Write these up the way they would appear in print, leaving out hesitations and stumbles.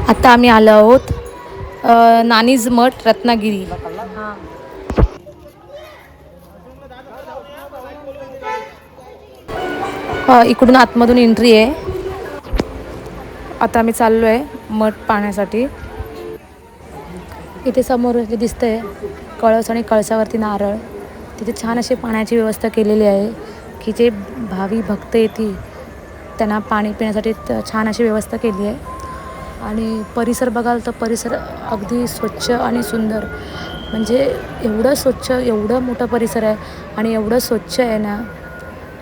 आता आम्ही आलो आहोत नानीज मठ रत्नागिरी. इकडून आतमधून एंट्री आहे. आता आम्ही चाललो आहे मठ पाहण्यासाठी. इथे समोर जे दिसतंय कळस आणि कळसावरती नारळ. तिथे छान अशी पाण्याची व्यवस्था केलेली आहे की जे भावी भक्त येतील त्यांना पाणी पिण्यासाठी छान अशी व्यवस्था केली आहे. आणि परिसर बघाल तर परिसर अगदी स्वच्छ आणि सुंदर. म्हणजे एवढं स्वच्छ, एवढं मोठं परिसर आहे आणि एवढं स्वच्छ आहे ना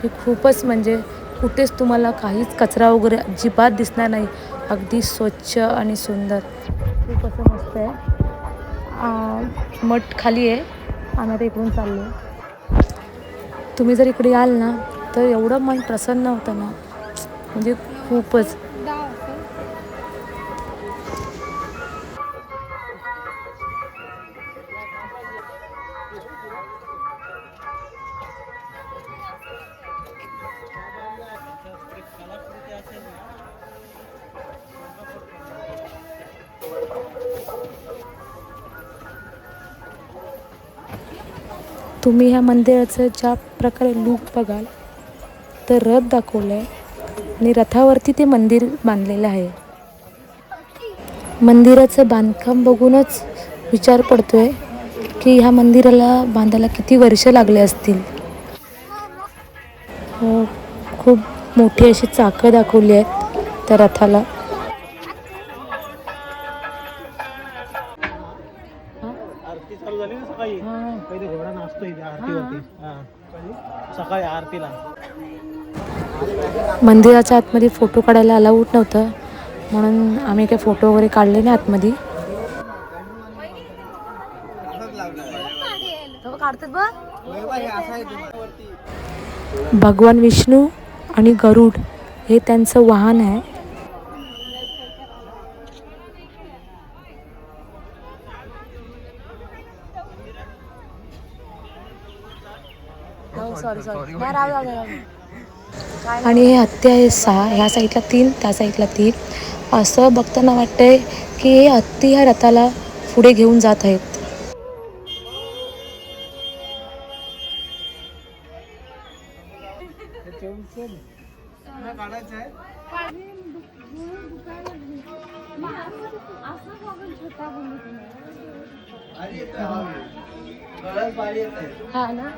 की खूपच, म्हणजे कुठेच तुम्हाला काहीच कचरा वगैरे अजिबात दिसणार नाही. अगदी स्वच्छ आणि सुंदर, खूप असं मस्त आहे. मठ खाली आहे, आम्ही आता इकडून चाललो आहे. तुम्ही जर इकडे याल ना तर एवढं मन प्रसन्न होतं ना, म्हणजे खूपच. तुम्ही ह्या मंदिराचं ज्या प्रकारे लूक बघाल तर रथ दाखवलं आहे आणि रथावरती ते मंदिर बांधलेलं आहे. मंदिराचं बांधकाम बघूनच विचार पडतोय की ह्या मंदिराला बांधायला किती वर्ष लागले असतील. खूप मोठी अशी चाकं दाखवली आहेत त्या रथाला. आरती चालू झाली ना सकाळी. पहिले घोडा नाचतो इथे आरतीवरती. सकाळी आरतीला. मंदिराच्या आतमध्ये फोटो काढायला अलाउड नव्हतं म्हणून आम्ही काही फोटो वगैरे काढले नाही आतमध्ये. भगवान विष्णू आणि गरुड हे त्यांचं वाहन आहे. आणि हे हत्ती आहे 6, ह्या साईडला 3, त्या साईडला 3. असं बघताना वाटतंय की हे हत्ती ह्या रथाला पुढे घेऊन जात आहेत. हा ना,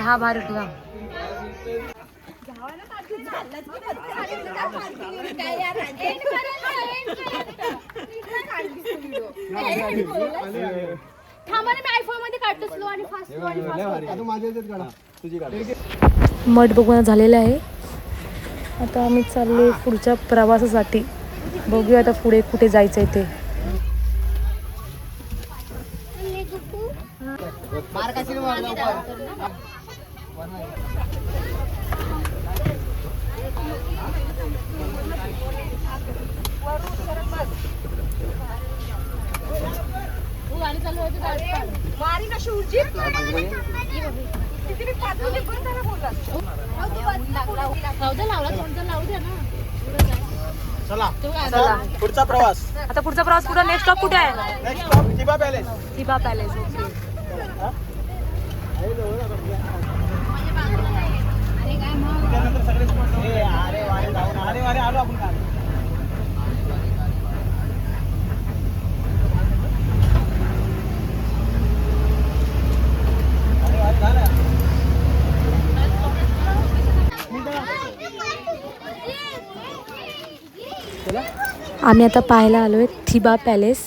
हा भारी ठेवा. मठ बघून झालेलं आहे. आता आम्ही चाललो पुढच्या प्रवासासाठी. बघूया आता पुढे कुठे जायचं आहे ते. चला पुढचा प्रवास. आता पुढचा प्रवास कुठे? नेक्स्ट स्टॉप कुठे आहे? नेक्स्ट स्टॉप थिबा पॅलेस. थिबा पॅलेस. त्यानंतर सगळे स्पॉट. अरे वारे आलो आपण काय. आम्ही आता पाहायला आलोय थिबा पॅलेस,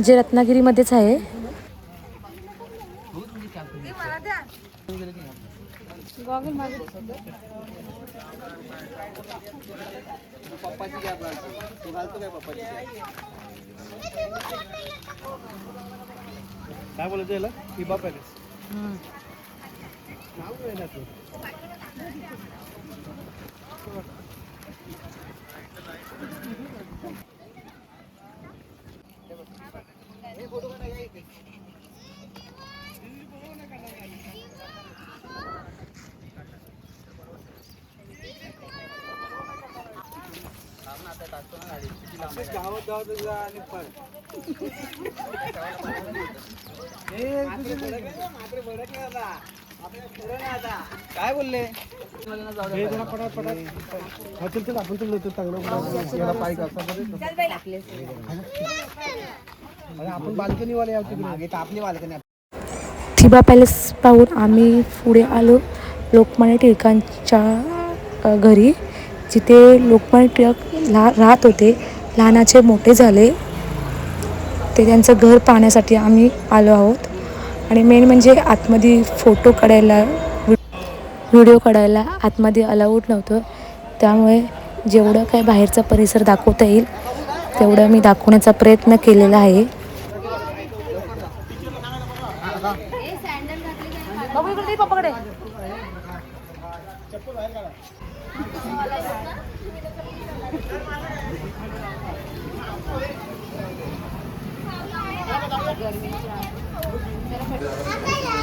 जे रत्नागिरीमध्येच आहे. काय बोलतो याला? थिबा पॅलेस. नाव काय ना तू? काय बोलले हे जरा पटात पटात चल आपण तुला चांगलं पाय आपण बाल्कनी वाले मागे आपली बाल्कनी. थिबा पॅलेस पाहून आम्ही पुढे आलो लोकमान्य टिळकांच्या घरी, जिथे लोकमान्य टिळक राहत होते. लहानाचे मोठे झाले ते त्यांचं घर पाहण्यासाठी आम्ही आलो आहोत. आणि मेन म्हणजे आतमध्ये फोटो काढायला, व्हिडिओ काढायला आतमध्ये अलाउड नव्हतं. त्यामुळे जेवढं काय बाहेरचा परिसर दाखवता येईल तेवढं मी दाखवण्याचा प्रयत्न केलेला आहे.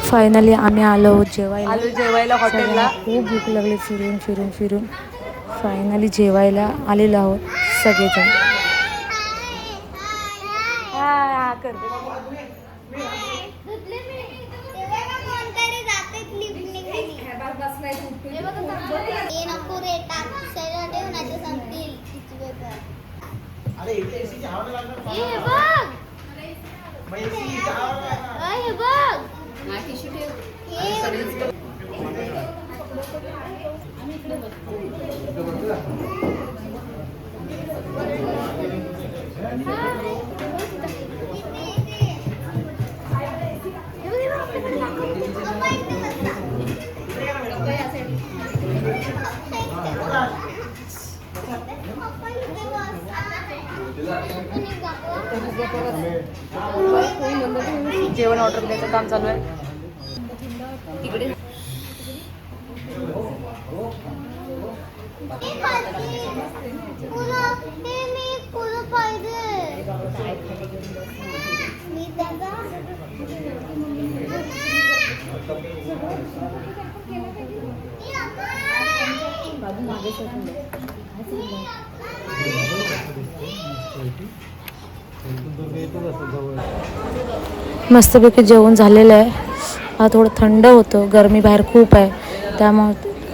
फायनली आम्ही आलो जेवायला हॉटेलला. खूप भूक लागली फिरून फायनली जेवायला आलेलो आहोत सगळेजण. जेवण ऑर्डर द्यायचं काम चालू आहे इकडे. मस्तपैकी जेवण झालेलं आहे. आता थोडं थंड होतं, गरमी बाहेर खूप आहे.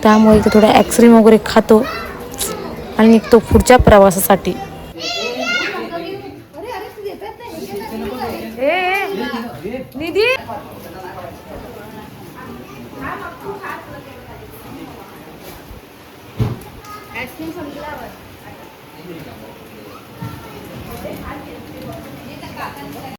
त्यामुळे इथे थोडं आईस्क्रीम वगैरे खातो आणि निघतो पुढच्या प्रवासासाठी. निधी